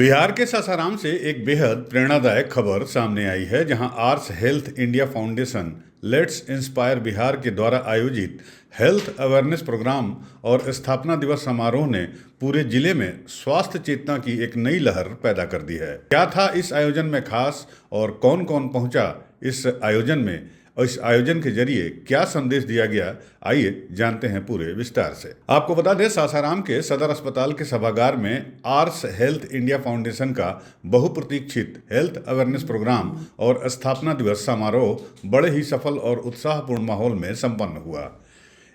बिहार के सासाराम से एक बेहद प्रेरणादायक खबर सामने आई है, जहां आर्स health India foundation let's inspire Bihar के द्वारा आयोजित हेल्थ अवेयरनेस प्रोग्राम और स्थापना दिवस समारोह ने पूरे जिले में स्वास्थ्य चेतना की एक नई लहर पैदा कर दी है। क्या था इस आयोजन में खास और कौन कौन पहुंचा इस आयोजन में और इस आयोजन के जरिए क्या संदेश दिया गया, आइए जानते हैं पूरे विस्तार से। आपको बता दें, सासाराम के सदर अस्पताल के सभागार में आर्स हेल्थ इंडिया फाउंडेशन का बहुप्रतीक्षित हेल्थ अवेयरनेस प्रोग्राम और स्थापना दिवस समारोह बड़े ही सफल और उत्साहपूर्ण माहौल में संपन्न हुआ।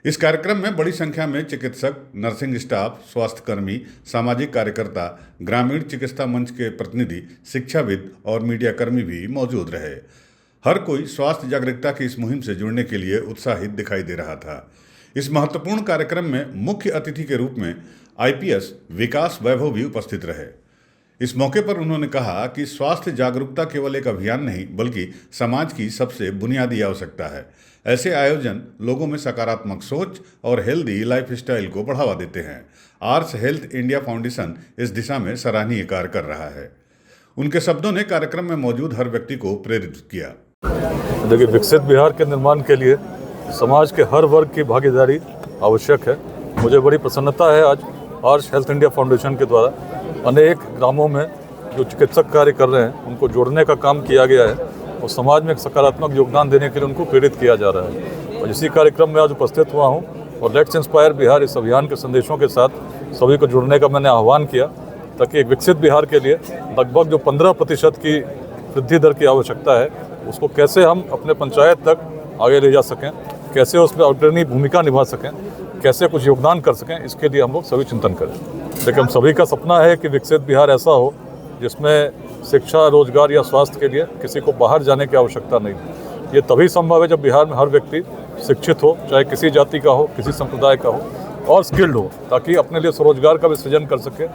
इस कार्यक्रम में बड़ी संख्या में चिकित्सक, नर्सिंग स्टाफ, स्वास्थ्यकर्मी, सामाजिक कार्यकर्ता, ग्रामीण चिकित्सा मंच के प्रतिनिधि, शिक्षाविद और मीडियाकर्मी भी मौजूद रहे। हर कोई स्वास्थ्य जागरूकता की इस मुहिम से जुड़ने के लिए उत्साहित दिखाई दे रहा था। इस महत्वपूर्ण कार्यक्रम में मुख्य अतिथि के रूप में आईपीएस विकास वैभव भी उपस्थित रहे। इस मौके पर उन्होंने कहा कि स्वास्थ्य जागरूकता केवल एक अभियान नहीं, बल्कि समाज की सबसे बुनियादी आवश्यकता है। ऐसे आयोजन लोगों में सकारात्मक सोच और हेल्दी लाइफस्टाइल को बढ़ावा देते हैं। आर्स हेल्थ इंडिया फाउंडेशन इस दिशा में सराहनीय कार्य कर रहा है। उनके शब्दों ने कार्यक्रम में मौजूद हर व्यक्ति को प्रेरित किया। देखिए, विकसित बिहार के निर्माण के लिए समाज के हर वर्ग की भागीदारी आवश्यक है। मुझे बड़ी प्रसन्नता है आज आर्स हेल्थ इंडिया फाउंडेशन के द्वारा अनेक ग्रामों में जो चिकित्सक कार्य कर रहे हैं उनको जोड़ने का काम किया गया है और समाज में एक सकारात्मक योगदान देने के लिए उनको प्रेरित किया जा रहा है। और इसी कार्यक्रम में आज उपस्थित हुआ हूँ और लेट्स इंस्पायर बिहार इस अभियान के संदेशों के साथ सभी को जुड़ने का मैंने आह्वान किया, ताकि एक विकसित बिहार के लिए लगभग जो 15% की वृद्धि दर की आवश्यकता है उसको कैसे हम अपने पंचायत तक आगे ले जा सकें, कैसे उसमें अग्रणी भूमिका निभा सकें, कैसे कुछ योगदान कर सकें, इसके लिए हम लोग सभी चिंतन करें। लेकिन हम सभी का सपना है कि विकसित बिहार ऐसा हो जिसमें शिक्षा, रोजगार या स्वास्थ्य के लिए किसी को बाहर जाने की आवश्यकता नहीं। ये तभी संभव है जब बिहार में हर व्यक्ति शिक्षित हो, चाहे किसी जाति का हो, किसी संप्रदाय का हो, और स्किल्ड हो, ताकि अपने लिए स्वरोजगार का भी सृजन कर सके।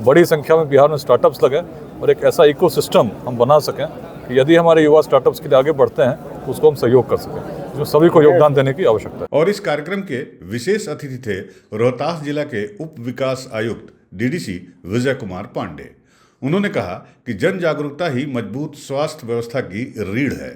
बड़ी संख्या में बिहार में स्टार्टअप्स लगे और एक ऐसा इकोसिस्टम हम बना सकें कि यदि हमारे युवा स्टार्टअप्स के लिए आगे बढ़ते हैं तो उसको हम सहयोग कर सकें। इसमें सभी को योगदान देने की आवश्यकता है। और इस कार्यक्रम के विशेष अतिथि थे रोहतास जिला के उप विकास आयुक्त डीडीसी विजय कुमार पांडे। उन्होंने कहा कि जन जागरूकता ही मजबूत स्वास्थ्य व्यवस्था की रीढ़ है।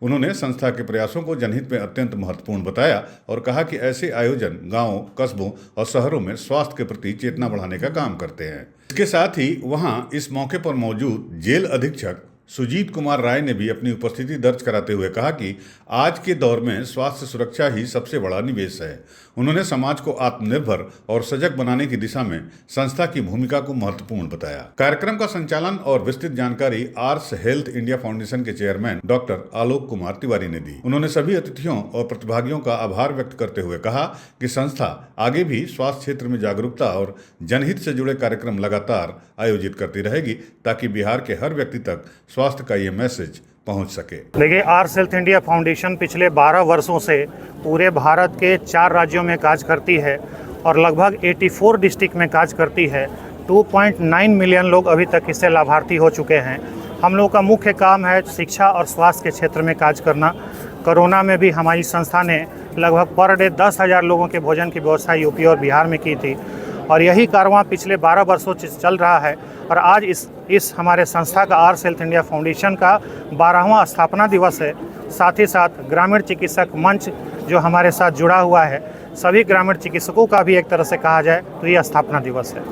उन्होंने संस्था के प्रयासों को जनहित में अत्यंत महत्वपूर्ण बताया और कहा कि ऐसे आयोजन गांवों, कस्बों और शहरों में स्वास्थ्य के प्रति चेतना बढ़ाने का काम करते हैं। इसके साथ ही वहां इस मौके पर मौजूद जेल अधीक्षक सुजीत कुमार राय ने भी अपनी उपस्थिति दर्ज कराते हुए कहा कि आज के दौर में स्वास्थ्य सुरक्षा ही सबसे बड़ा निवेश है। उन्होंने समाज को आत्मनिर्भर और सजग बनाने की दिशा में संस्था की भूमिका को महत्वपूर्ण बताया। कार्यक्रम का संचालन और विस्तृत जानकारी आर्स हेल्थ इंडिया फाउंडेशन के चेयरमैन डॉक्टर आलोक कुमार तिवारी ने दी। उन्होंने सभी अतिथियों और प्रतिभागियों का आभार व्यक्त करते हुए कहा कि संस्था आगे भी स्वास्थ्य क्षेत्र में जागरूकता और जनहित से जुड़े कार्यक्रम लगातार आयोजित करती रहेगी, ताकि बिहार के हर व्यक्ति तक स्वास्थ्य का ये मैसेज पहुंच सके। देखिए, आर्स हेल्थ इंडिया फाउंडेशन पिछले 12 वर्षों से पूरे भारत के 4 राज्यों में काज करती है और लगभग 84 डिस्ट्रिक्ट में काज करती है। 2.9 मिलियन लोग अभी तक इससे लाभार्थी हो चुके हैं। हम लोग का मुख्य काम है शिक्षा और स्वास्थ्य के क्षेत्र में काज करना। कोरोना में भी हमारी संस्था ने लगभग पर डे 10,000 लोगों के भोजन की व्यवस्था यूपी और बिहार में की थी और यही कारवां पिछले 12 वर्षों से चल रहा है। और आज इस हमारे संस्था का आर्स हेल्थ इंडिया फाउंडेशन का 12वां स्थापना दिवस है। साथ ही साथ ग्रामीण चिकित्सक मंच जो हमारे साथ जुड़ा हुआ है, सभी ग्रामीण चिकित्सकों का भी एक तरह से कहा जाए तो ये स्थापना दिवस है।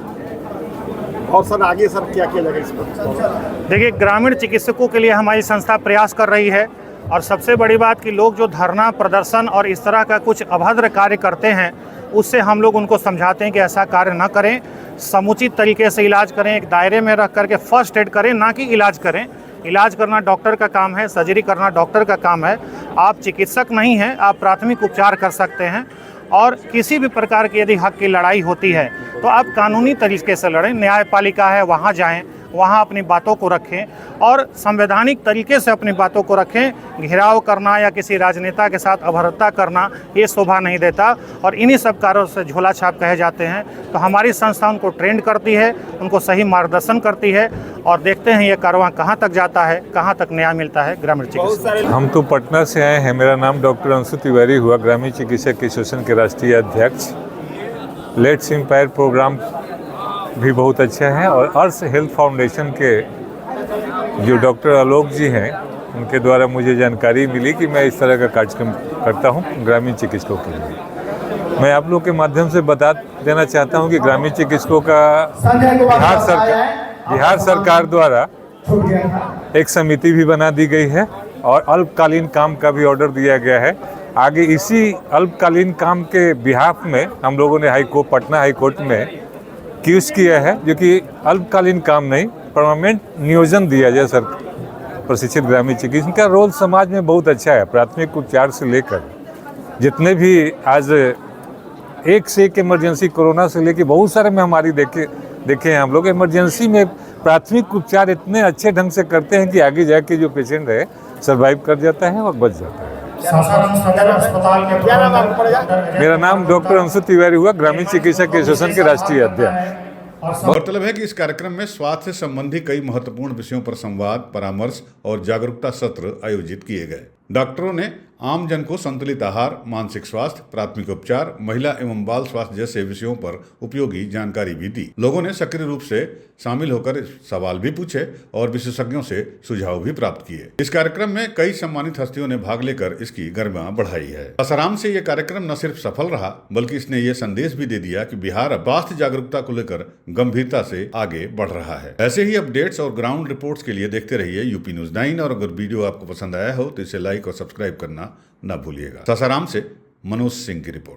और सर आगे सर क्या किया जाएगा इस पर? देखिए, ग्रामीण चिकित्सकों के लिए हमारी संस्था प्रयास कर रही है और सबसे बड़ी बात कि लोग जो धरना प्रदर्शन और इस तरह का कुछ अभद्र कार्य करते हैं उससे हम लोग उनको समझाते हैं कि ऐसा कार्य न करें, समुचित तरीके से इलाज करें, एक दायरे में रख करके फर्स्ट एड करें, ना कि इलाज करें। इलाज करना डॉक्टर का काम है, सर्जरी करना डॉक्टर का काम है। आप चिकित्सक नहीं हैं, आप प्राथमिक उपचार कर सकते हैं और किसी भी प्रकार की यदि हक की लड़ाई होती है तो आप कानूनी तरीके से लड़ें। न्यायपालिका है, वहाँ जाएं, वहाँ अपनी बातों को रखें और संवैधानिक तरीके से अपनी बातों को रखें। घेराव करना या किसी राजनेता के साथ अभद्रता करना ये शोभा नहीं देता और इन्हीं सब कार्यों से झोला छाप कहे जाते हैं। तो हमारी संस्था उनको ट्रेंड करती है, उनको सही मार्गदर्शन करती है और देखते हैं ये कारवां कहाँ तक जाता है, कहाँ तक न्याय मिलता है ग्रामीण चिकित्सक। हम तो पटना से आए हैं। मेरा नाम डॉक्टर अंशु तिवारी हुआ, ग्रामीण चिकित्सक एसोसिएशन के राष्ट्रीय अध्यक्ष। लेट्स इंस्पायर प्रोग्राम भी बहुत अच्छा है और अर्थ हेल्थ फाउंडेशन के जो डॉक्टर आलोक जी हैं उनके द्वारा मुझे जानकारी मिली कि मैं इस तरह का कार्यक्रम करता हूँ ग्रामीण चिकित्सकों के लिए। मैं आप लोग के माध्यम से बता देना चाहता हूँ कि ग्रामीण चिकित्सकों का बिहार सरकार द्वारा एक समिति भी बना दी गई है और अल्पकालीन काम का भी ऑर्डर दिया गया है। आगे इसी अल्पकालीन काम के बिहाफ में हम लोगों ने पटना हाई कोर्ट में क्यूज किया है, जो कि अल्पकालीन काम नहीं, परमानेंट नियोजन दिया जाए सर प्रशिक्षित ग्रामीण चिकित्सक का रोल समाज में बहुत अच्छा है। प्राथमिक उपचार से लेकर जितने भी आज एक से एक इमरजेंसी, कोरोना से लेकर बहुत सारे महामारी देखे हैं हम लोग, इमरजेंसी में प्राथमिक उपचार इतने अच्छे ढंग से करते हैं कि आगे जाके जो पेशेंट है सर्वाइव कर जाता है और बच जाता है। मेरा नाम डॉक्टर अंशु तिवारी हुआ, ग्रामीण चिकित्सक एसोसिएशन के राष्ट्रीय अध्यक्ष। गौरतलब है कि इस कार्यक्रम में स्वास्थ्य से संबंधी कई महत्वपूर्ण विषयों पर संवाद, परामर्श और जागरूकता सत्र आयोजित किए गए। डॉक्टरों ने आम जन को संतुलित आहार, मानसिक स्वास्थ्य, प्राथमिक उपचार, महिला एवं बाल स्वास्थ्य जैसे विषयों पर उपयोगी जानकारी भी दी। लोगों ने सक्रिय रूप से शामिल होकर सवाल भी पूछे और विशेषज्ञों से सुझाव भी प्राप्त किए। इस कार्यक्रम में कई सम्मानित हस्तियों ने भाग लेकर इसकी गरिमा बढ़ाई है। सासाराम से यह कार्यक्रम न सिर्फ सफल रहा, बल्कि इसने ये संदेश भी दे दिया कि बिहार अब स्वास्थ्य जागरूकता को लेकर गंभीरता से आगे बढ़ रहा है। ऐसे ही अपडेट्स और ग्राउंड रिपोर्ट्स के लिए देखते रहिए यूपी न्यूज़ 9 और अगर वीडियो आपको पसंद आया हो तो इसे लाइक और सब्सक्राइब करना न भूलिएगा। सासाराम से मनोज सिंह की रिपोर्ट।